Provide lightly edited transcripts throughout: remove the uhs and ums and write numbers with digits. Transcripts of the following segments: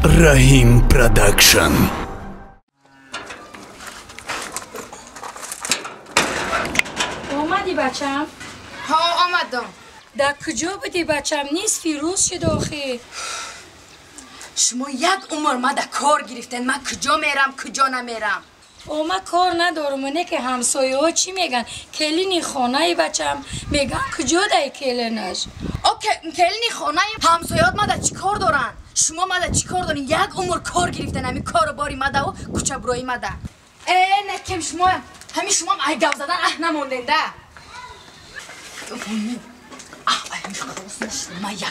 رحیم پروداکشن. اومدی بچم؟ ها آمدم. در کجا بودی بچم؟ نیست فیروز شد آخه. شما یک عمر ما در کار گرفتین، من کجا میرم کجا نمیرم. ما کار ندارم. اونه که همسایه ها چی میگن؟ کلینی خانه بچم میگن کجا دای کلینش؟ کلینی خانه همسایات ما در چی کار دارن؟ شما ما در چی کار دارین؟ یک عمر کار گرفتین، همین کار باری مده و کوچه برای مده. نکم شما همین شما ای گو زدن نموندین ده. همین خلاص نشد ما یک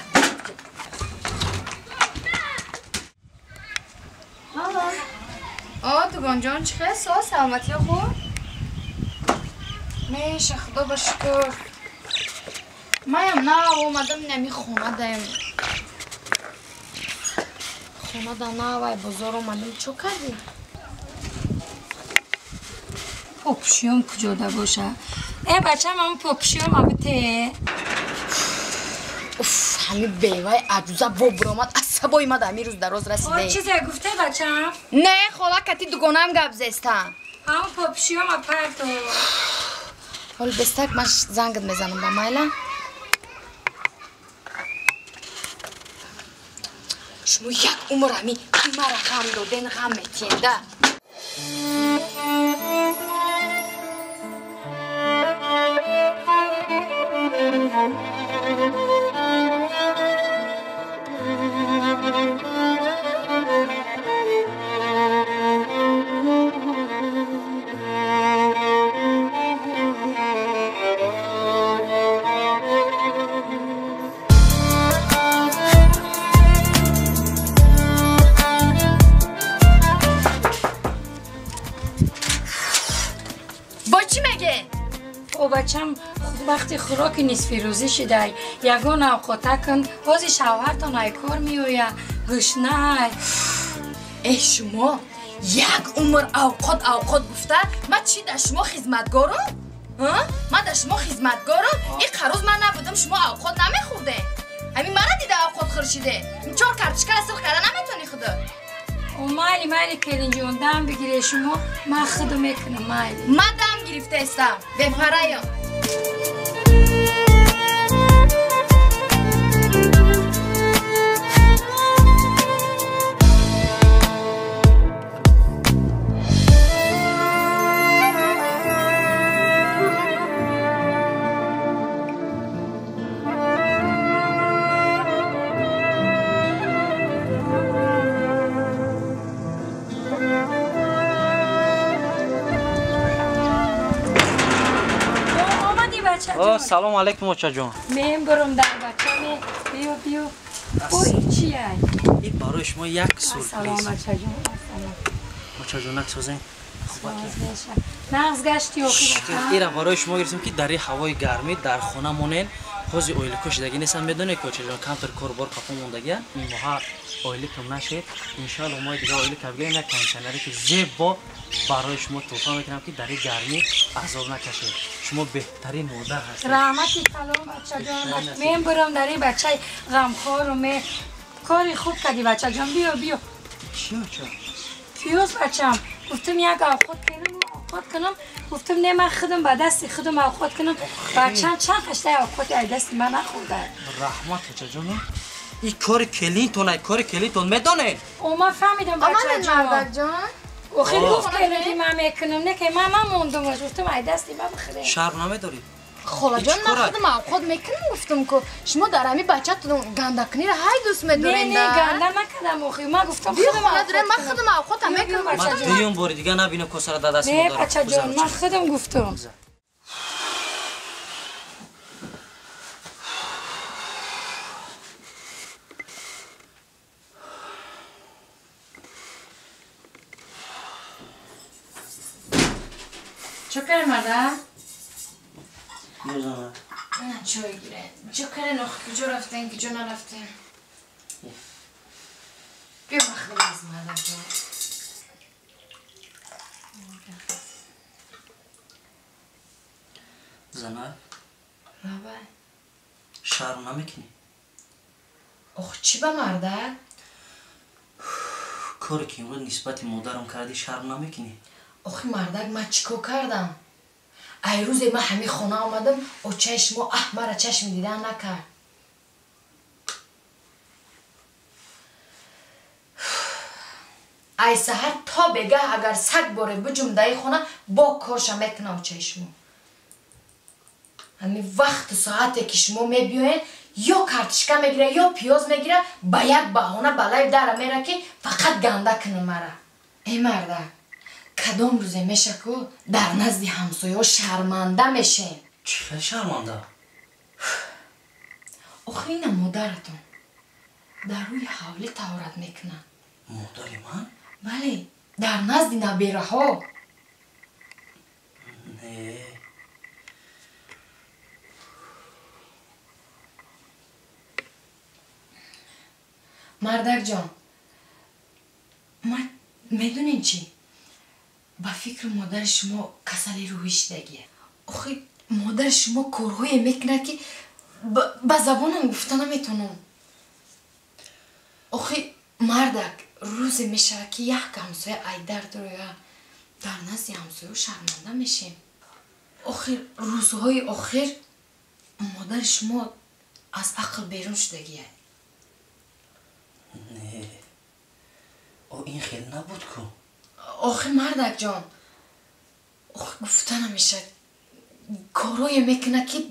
دوگان جان چخه سلامتی خوب؟ میشه خدا بشکر. مایم نه اومدم نمی خونه دایم. خونه دا نه وای بزار اومدم چو کردی؟ پاپشیوم کجا دا باشه؟ بچه همون پاپشیوم البته. همین بیوای عجوزه با برامد عصبای ما در روز دراز رسیده. چیزی گفته بچه هم؟ نه خاله کتی دوگانه هم گپ زستم. همون پاپشیوم پرتو. حال بستک من زنگت میزنم با مایلا. شما یک عمر همی مرا غم دادین غم میتینده. بچم وقتی خوراک نیست فیروزی شده یگان اوقاته کن بازی شوهرتان ای کار میویه گشنه. ای شما یک عمر اوقات گفته من چی در شما خدمتگارم؟ من در شما خدمتگارم؟ این قروز من نبودم شما اوقات نمیخورده. همین مرا دیده اوقات خورشیده این چهار کارتشکا اصل کرده نمیتونی خدا. مالی کلین جون دم بگیره شما من خودو میکنم مالی. من دم گرفته استم بپرایم. سلام علیکم بچه جان. من برم در بچه بیو این چیه؟ این برای شما یک سورپرایز. سلام بچه جان. بچه جان نکسازین. نغز گشتی آخی بچه. ایره برای شما گرفتیم که در هوای گرمی در خونه مونین خوزی اویل کشیدگی نیستن میدونه که بچه جان کمتر کاربار قفا موندگی این ماه اویل کم نشید انشالله ماه دیگه اویل کبگیریم یک کانسنری که زیبا برای شما توفا میکنم که در گرمی عذاب نکشید. شما بهترین مادر هستید. رحمتی سلام بچه جان. من برم در این بچه غمخوار و من کاری خوب کردی بچه جان. بیا چیه؟ فیروز بچم گفتم یک اوقات کنم گفتم نه من خودم با دست خودم اوقات کنم. بچم چند خشته اوقات از دست من نخورده. رحمت بچه جان این کار کلیتون میدونین؟ من فهمیدم بچه جان. و خیلی گفت که من میکنم نه که من موندم گفتم از دستی من بخیره. شرم نمیداری؟ خاله جان من خودم اوقات میکنم گفتم که شما در همی بچه‌تون گندکنی را های دوست میدارین. نه گنده نکردم اخی من گفتم خودم من خودم اوقات میکنم. من دیون باری دیگه نبینه کسر در دست نه بچه جان من خودم گفتم. چکر مادر؟ میزنه نه چای گیره چکر نخ کجا رفتین کجا نرفتین بیا مخدم از مادر جان. زنای رابع شرم نمیکنی؟ چی به مرده؟ کاری که امروز نسبت مادرم کردی شرم نمیکنی؟ آخه مردک من چیکار کردم؟ ای روز من همه خونه آمدم و چشم احمر چشم دیدن نکرد. ای سحر تا بگه اگر سگ باره بجم دای خونه با کارش میکنم چشمو. همین وقت ساعتی که شما میبیوین یا کارتشکا میگیره یا پیاز میگیره با یک بهانه بالای در میره که فقط گنده کنه مرا. ای مرده کدام روزه میشه که در نزد همسایه شرمنده میشه؟ چه شرمنده؟ آخه این مادرتون در روی حوله طهارت میکنه. مادر من؟ بله در نزد نبیره ها. نه مردک جان من میدونین چی؟ با فکر مادر شما کسلی روحی شدگیه. آخه مادر شما کارهایی میکنه که با زبانم گفته نمیتونم. آخه مردک روز میشه که یک همسایه ایدر داره در نزد همسایه شرمنده میشیم. آخه روزهای آخر مادر شما از عقل بیرون شدگیه. نه او این خیلی نبود که. آخه مردک جان آخه گفته نمیشه کارایی میکنه که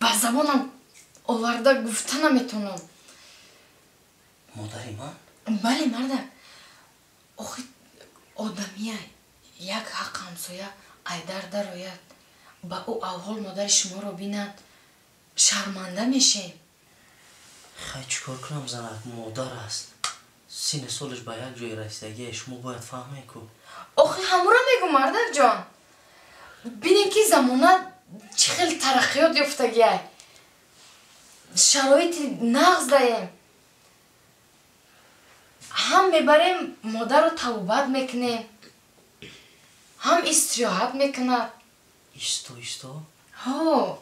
با زبانم آورده گفته نمیتونم. مادری من؟ بله مردک آخه آدمیه یک حق همسایه ایدر در آید با او اول مادر شما رو بیند شرمنده میشه. خیلی چکار کنم زنک مادر است. سین سالش با یک جای رسیدگی شما باید فهمه که. آخه همون را میگو مردک جان بینی که زمانه چه خیلی ترقیات یافتگیه شرایط نغز داریم هم میبریم مادر رو توبت میکنیم هم استراحت میکنه. ایستا ها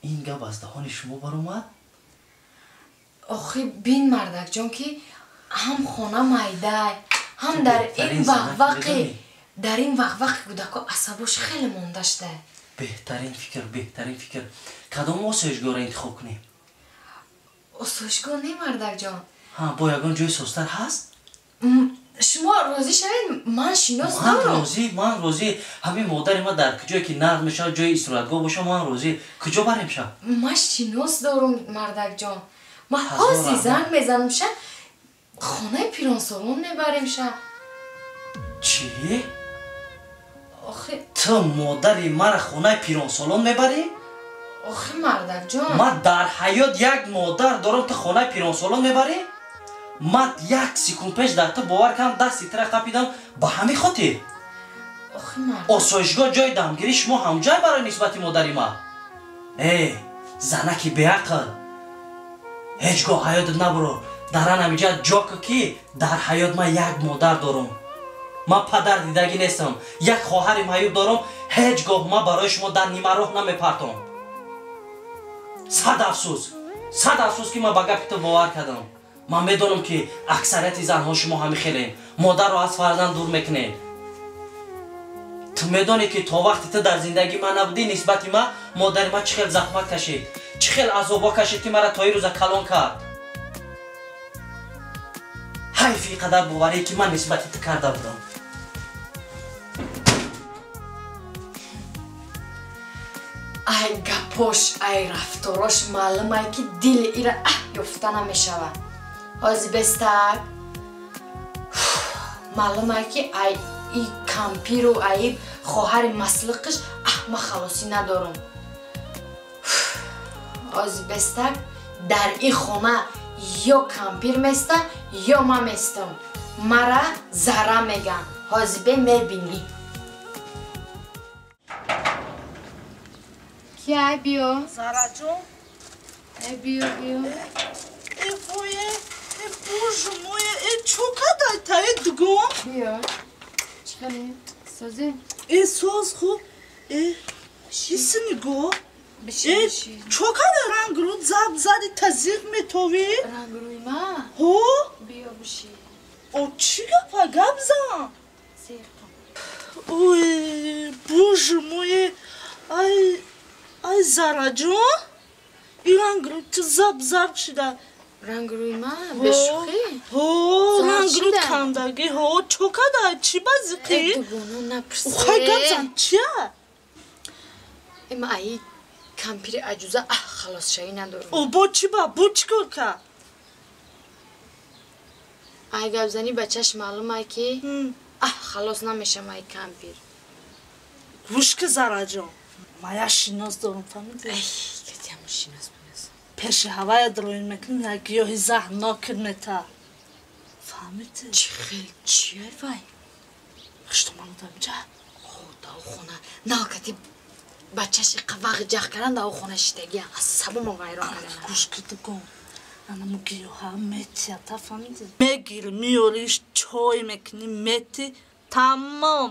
این گپ از دهان شما بر اومد؟ آخه بین مردک جان که هم خانه میده هم در این وقت کودکا عصباش خیلی مونده شده. بهترین فکر کدام آسایشگاه را انتخاب کنیم؟ آسایشگاه نه مردک جان. ها با یگان جای سوستر هست؟ شما راضی شوید من شناس من دارم. راضی همین مادر ما در کجایی که نقد میشه جای استراحتگاه باشه من راضی. کجا بریم شه؟ من شناس دارم مردک جان. من حاضی زنگ میزنم شه خانه پیران سالون میبریم شه. چی؟ آخه تو مادری مرا خانه پیران سالون میبری؟ آخه مردک جان من در حیات یک مادر دارم تو خانه پیران سالون میبری؟ من یک سکون پیش در تو باور کردم دستی تره قپیدم با همین خاطر. آخه مردک آسایشگاه جای دمگیری شما هم جای برای نسبت مادری ما. ای زنکی بیعقل هیچگاه حیات نبرو در نمیجا جا که در حیات من یک مادر دارم. من پدر دیدگی نیستم یک خواهر معیوب دارم هیچگاه من برای شما در نیمه راه نمیپرتم. صد افسوس که من به گپ تو باور کردم. من میدونم که اکثریت زنها شما همین خیلی مادر رو از فرزند دور میکنین. تو میدونی که تا وقتی تو در زندگی من نبودی نسبت من مادر من چه خیلی زحمت کشید چه خیلی عذابا کشید که مرا تا این روز کلان کرد. حیفی قدر باوری که من نسبت تو کرده بودم. ای گپاش ای رفتاراش معلومه که دل ایره یافته نمیشود. آزی بستک معلومه که ای کمپیر و ای خواهر مسلقش ما خلاصی ندارم. آزی بستک در این خونه یا کمپیر میسته یا ما میستم. مرا زهره میگن. آزی به میبینی که ای بیا Zara John, ای بیا Bоже мой, чокадай тае дугон. بیا چکنی سازی Soz xo, isini go. بشی Чокадай рангру заб зади тазиқ метови. رنگ روی ما Ho? بیا بشی O çi gapa gabzan? Oy, Боже мой, ay Zarajon. İran grubu zab şida. رنگ روی من به شوخی Ho, rang grubu kandagi. Ho, çokada çi bazıki. دوگونو نپرسه Ukhay gabzan çiya? اما ای کمپیر عجوزه خلاص شایی ندارم O bo çi ba, bo çi korka? ای گبزنی بچهش معلومه که Hmm. خلاص نمیشم ای کمپیر Vuşki Zarajon. Maya şinos dorum famidi. ای کتی همون شیناز بیناز Peşi havaya droyun mekin ya giyohi zah nokir meta. Famidi. چی خیلی چیه وای İşte manı da bica. خدا خونه نه کتی بچهش قواق جخ کردن داو خونه شتگی عصبو ما غیران کردن Kuşki dıgon. Anamı giyoha meti yata famidi. Megil miyoliş çoy mekini meti. Tamam.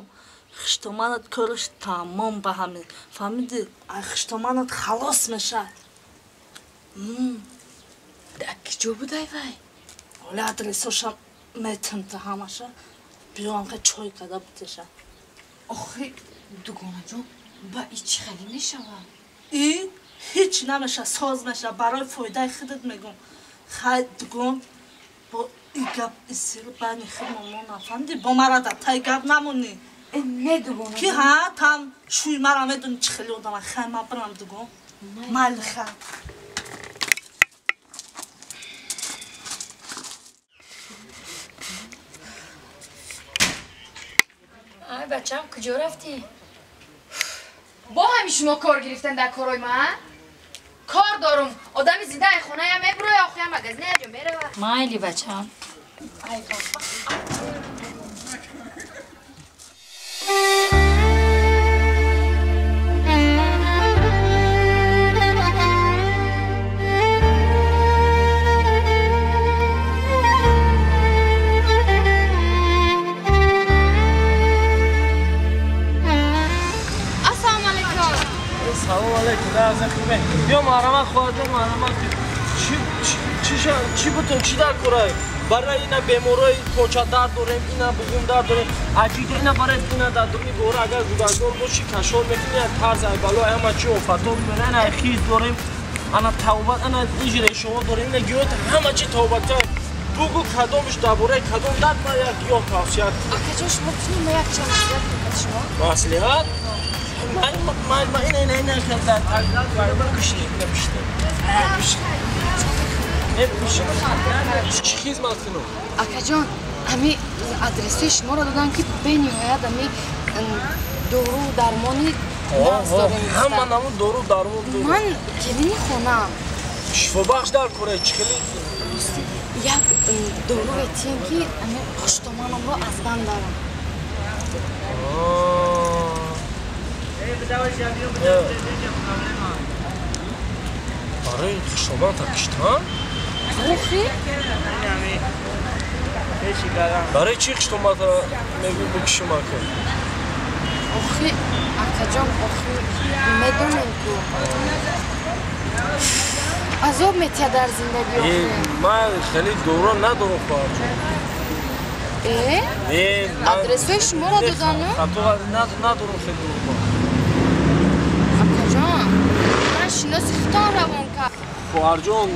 Xishtomanat körüş tamam bahami. Famidi. Ay xishtomanat halos meşa. دکی جو بودای وای Ola adresoşa metin ta hamaşa. Biyoanka çoy kada biteşa. آخه دوگانه جون با ای چی خیلی نشوه İyi. Hiç nemeşa söz meşa. Baroy foyday xidet megum. Xay dıgon. Bu igab isiri bani xirmamona famidi. Bu marada taygab namuni. نه دوگانه Ki ha tam şuy maramedun çıxili odama xayma bram dıgon. Malxa. Ay بچه‌م کجا رفتی؟ با همین شما کار گرفتن در کارای من کار دارم آدمی زیده ای خونه هم میبروی آخوی هم مگزنه اجا میره مایلی بچه‌م السلام علیکم سلام علیکم در خوبه بیا مرحمت خواهدم مرحمت چی بودن چی در کارای برای اینا بیمارای پوچه درد داریم اینا بگم درد داریم عجیده اینا برای اینا در دومی گوره اگر گودگار باشی کشور میکنی طرز بلا همه چی افتاد میبینه اینا خیز داریم انا توبت انا اینجوری شما داریم اینا گیوت همه چی توبت کرد بگو کدومش درباره کدوم درد ما یک گیاه توصیت آکه جوش مطمئنی ما یک چند مصلیت بکن شما مصلیحت من اینا که در تقدر باید کشید نمیشته چی خیزمت کنم؟ آکه جان همی ادرسی شما را دادن که به نهایت همی دورو و درمانی ناز داریم همه نمون دورو درمون دارم من کلینی خونم شفا بخش در کره چی کلی؟ یک دورو بتیم که همی پشتمانم رو از بند دارم برای خشتمان تا کشتن؟ روخی؟ برای چی خشتمان تا میگوی بکشم کن؟ آخی آکه جان آخی میدونم که عذاب میتیه در زندگی آخی من خیلی دورا ندارم خواهر اه؟ ادرسوی شما را دادن نه؟ خطو ندارم خیلی دورا آکه جان من شناسی خطان روان کرد خواهر جان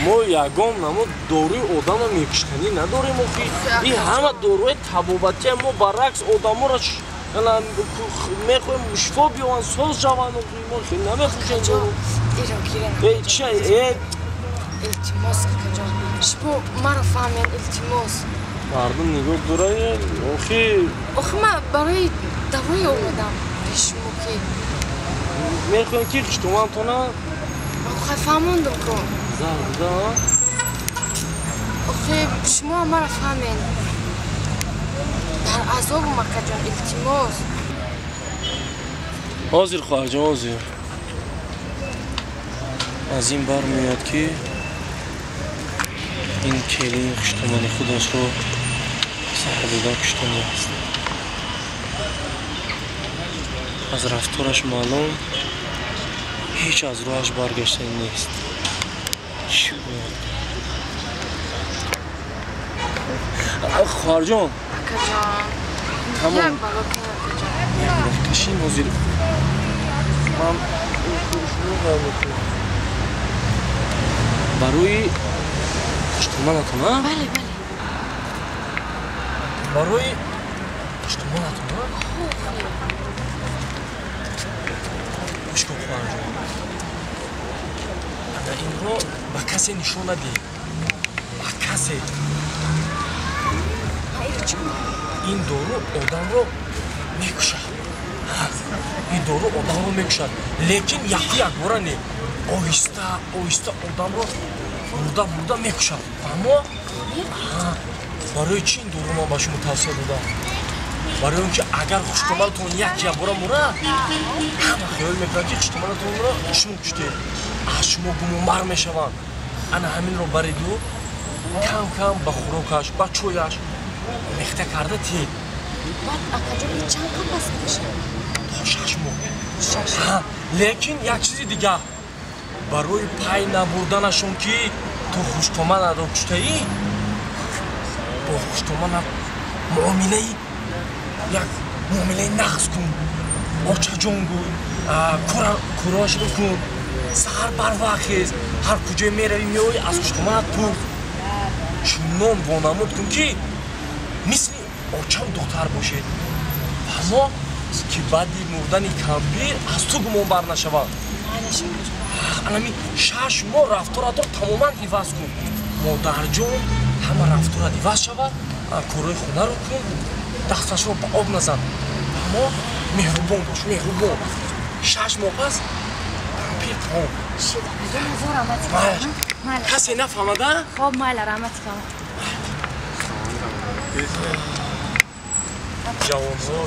ما یگام نمو دوروی آدم رو میکشتنی نداریم اخی این همه دوروی تبابتی ما برعکس آدم را میخوایم شفا بیوان ساز جوان اخی ما خیلی نمیخوشن دارو ایران گیره چه التماس آکه جان شبو مرا فهمین التماس مردم نگاه دورای اخی آخه من برای دوای اومدم پیشمو که میخوایم که خشتمان تو نه آخه فهموندم کن زرده آخه شما مرا فهمین در عذاب آکه جان التماس حاضر خواهر جان حاضر از این بر میاد که این کلی خشتمان خودش رو سهدیدان کشتنی هست از رفتارش معلوم هیچ از روش برگشتنی نیست چی بود؟ خواهر جان اکا جان تمام. یک بالا کن اکا جان قشنگ حاضر من شروع کردم برای پشتمانتون ها؟ بله بله برای پشتمانتون ها؟ گوش کن خواهر جان انا این رو به کسی نشون ندی به کسی این دارو آدم رو میکشد این دارو آدم رو میکشد لیکن یکی یک باره نه آهسته آهسته آدم رو برده میکشد اما برای چی این دارو ما به شما توصیه دادم برای اینکه اگر خوشتمالتون یک باره موره همه خیال میکنن که خوشتمالتون رو شما کشته از شما گمانبر میشوند انا همین رو بریدو کم کم به خوراکش به چویش میخته کرده تی بعد اکا جان این چند کم بس میشه؟ تا 6 ماه لیکن یک چیزی دیگه برای پای نبردنشون که تو خوشتمال رو کشته ای با خوشتمال معامله یک معامله نقص کن آچه جان گوی کراش بکن سهر بر وقت خیز هر کجای میروی میوی از خوشتمالت پور چونان وانمود کن که مثل آچه دختر باشید اما که بعدی مردن کمپیر از تو گمان بر نشود الان 6 ماه رفتارت رو تماما عوض کن مادر جان همه رفتارت عوض شود کارهای خونه رو کن دستش رو به آب نزن اما مهربان باش مهربان 6 ماه پس کمپیر تمام شید اکا جان هزار رحمت کنم کسی نفهمده؟ خب مال رحمت کنم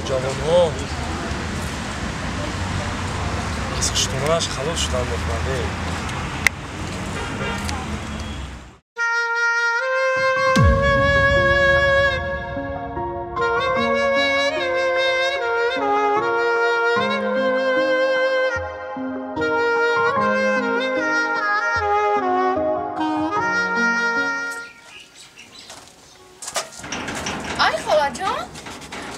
جوان ها از خوشتمالش خلاص شدن مطمئنه ای خاله جان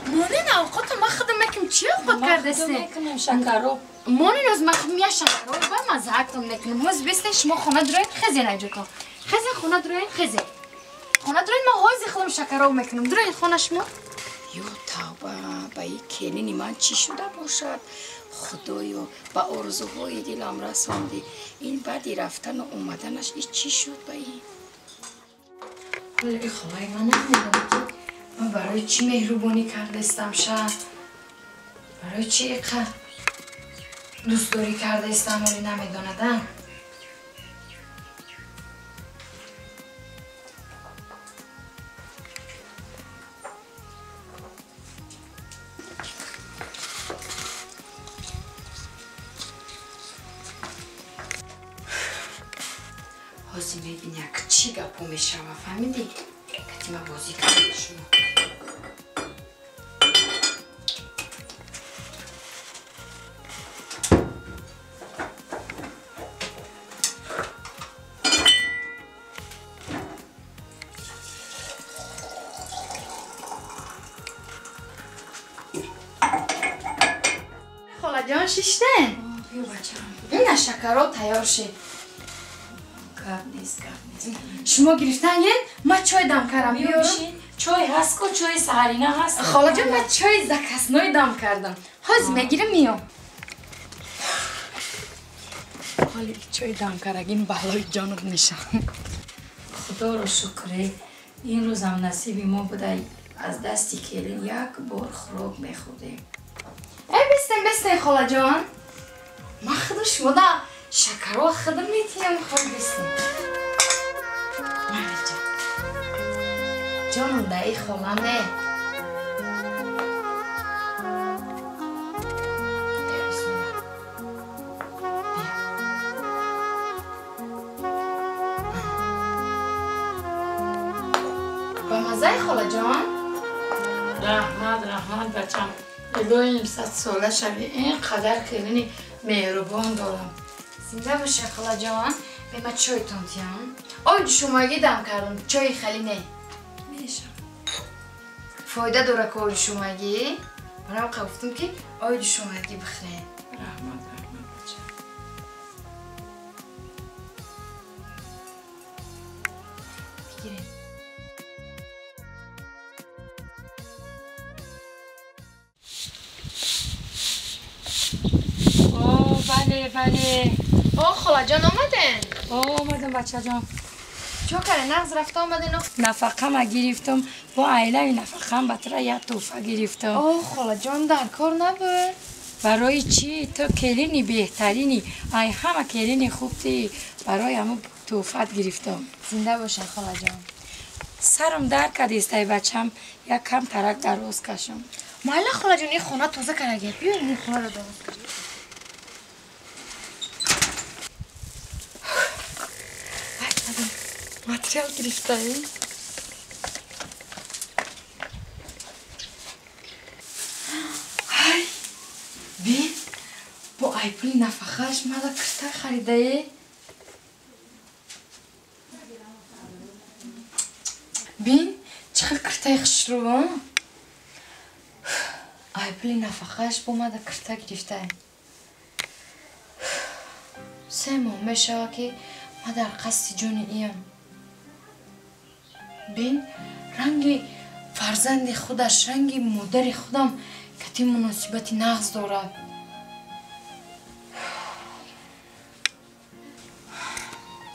مانین اوقات ما خودم میکنم چی اوقات کردسته؟ میکنم شکرو مانین از ما خودم یا شکر رو باید مزهکتم نکنم موز بیستین شما خونه دروین خزین ایجا کن خزین خونه دروین خزین خونه دروین ما هایزی خودم شکر رو میکنم دروین خونه شما یو توبه به این کلینی من چی شده باشد خدایا به آرزوهای دلم رساندی این بعدی رفتن و اومدنش این چی شد به این ولی خواهی من نمیدونم که من برای چی مهربانی کردستم شد برای چی اینقدر دوست داری کردستم ولی نمیداندم حاضی میبینی که چی گپو میشوه فهمیدی؟ کتی ما بازی کردم شما خاله جان شیشته؟ بیا بچه‌م این شکرها تیار شد کار نیست شما گرفتن گین ما چای دم کردم بیارم چای هست کو چای سهرینه هست خاله جان من چای زکسنوی دم کردم حاضر میگیرم میام حالی چای دم کردگین بلای جانت میشم خدا رو شکره این روز هم نصیبی ما بوده از دستی کلین یک بار خوراک میخوردیم ای بستین خاله جان ما خود شما دا شکرها خودم میتیم خواهی بستین مالی جان جانم دا ای خالمه بیا بسم الله بیا با مزه خاله جان رحمت بچم الهی 100 ساله شوی اینقدر کلینی مهربان دارم زنده باشه خاله جان به ما چای تانتیان آی شما اگه دم کردم چای خالی نه میشم фоида дора ки оди шумагӣ. Манам гуфтам ки оди шумагӣ бихӯрем. раҳмат бача. Бигирем. بله خالاجان آمدن؟ آمدم بچه جان. چو کنه نغز رفته آمدن؟ نفقه ما گرفتم با عائله نفقه هم بطره یک توفه گرفتم. خالاجان در کار نبود؟ برای چی؟ تو کلینی بهترینی. ای همه کلینی خوبتی برای همه توفت گرفتم. زنده باشن خالاجان. سرم درد کرد استای بچم یک کم ترک دراز کشم. مالا خالاجان این خونه توزه کنگه بیار این خونه رو دراز کشم. ماتریال گرفته ای؟ های بین با ایپل نفقهش مالا کرته خریده ای؟ بین چقدر کرته خوش رو ها؟ ایپل نفقهش با مالا کرته گرفته ای؟ 3 ماه میشه که ما در قصد جون ایم. بین رنگ فرزند خودش رنگ مادر خودم کتی مناسبت نغز دارد.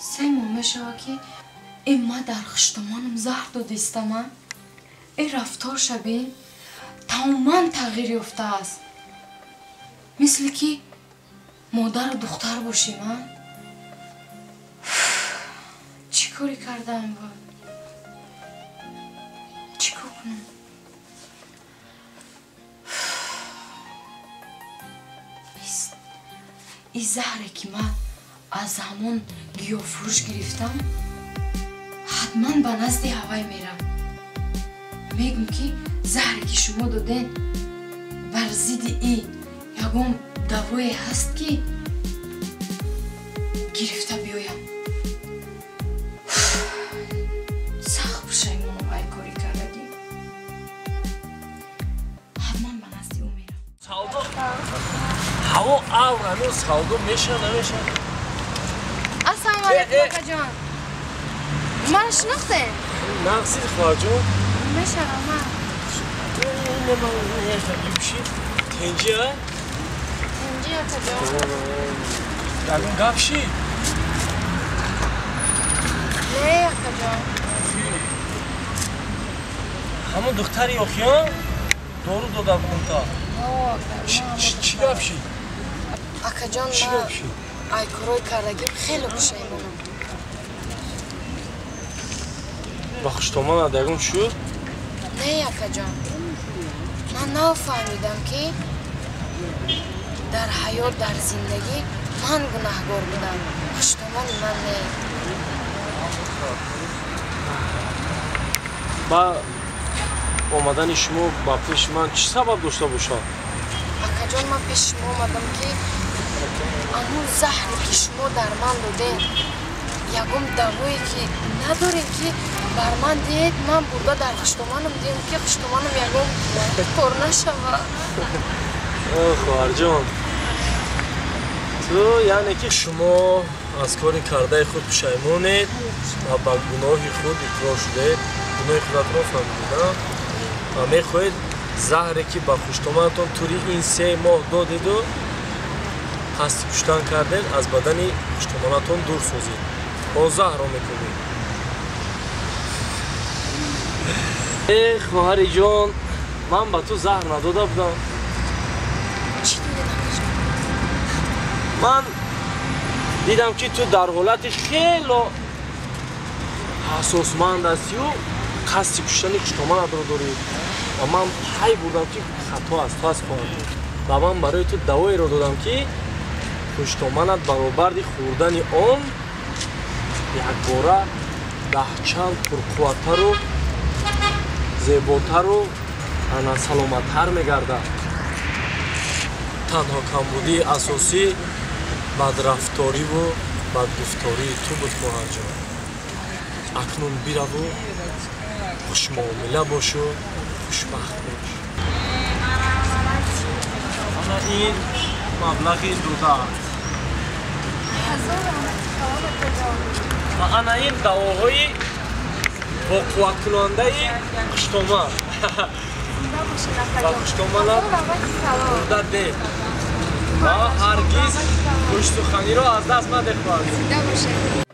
سه ماه میشه که این ما در خشتمانم زهر دادستم. این رفتار شبین تماما تغییر یافته است. مثل که مادر و دختر باشیم. چی کاری کردم با؟ این زهره که من از همون گیافروش گرفتم حتما به نزد هوای میرم. میگم که زهره که شما دادین بر ضد این یکم دوایی هست که گرفته بیایم. سخت پشیمونم ای کاری کردی. حتما به نزد او میرم. هوا آور هنوز سودا میشه نمیشه. السلام علیکم کاکا جان. من شناخته؟ نقصی خواهر جان. میشه من. نه من نمیشم بیشی. تنجی ها؟ تنجی ها کاکا جان. درون گپشی. نه کاکا جان. همون دختری آخیان دارو داده بودم تا. چی گپشی؟ اکا جان من ای کارای کردگیم خیلی پشیمونم. با خشتمان دگم شد؟ نه اکا جان من نفهمیدم که در حیات در زندگی من گناهگار بودم. خشتمان من نه. با آمدن شما با پیش من چی سبب داشته باشه؟ اکا جان من پیش شما آمدم که امون زهری که شما در من دادین یکم دوایی که نداریم که بر من دید من برده در خشتمانم دیم که خشتمانم یکم پر نشوه. خواهر جان تو یعنی که شما از کاری کرده خود پشیمونید و با گناه خود اقرار شده گناه خودت را فهمیدید و میخواهید زهری که با خشتمانتون توری این 3 ماه دادید و قصد کشتن کردین از بدن خشتمانتون دور سازید با زهر را میکنید. ای خواهر جان من با تو زهر نداده بودم. چی دیدم؟ من دیدم که تو در حالتش خیلی حساسمند هستی و قصد کشتن خشتمانت را داری و من پی بردم که خطا است تو از خواهد و من برای تو دوایی را دادم که خشتمانت برآورد خوردن آن یک باره 10 چند پرقوت‌تر و زیباتر و سلامت‌تر می‌گردد. تنها کمبودی اساسی بدرفتاری و بدگفتاری تو بود خواهر جان. اکنون بیرو و خوش معامله باش و хушбахт бош. Ана ин маблағи дудат. Ана ин давоҳои боқувваткунандаи хуштома. Ва хуштоманам бурда де. Ва ҳаргиз гӯштсуханиро аз даст надехоҳад.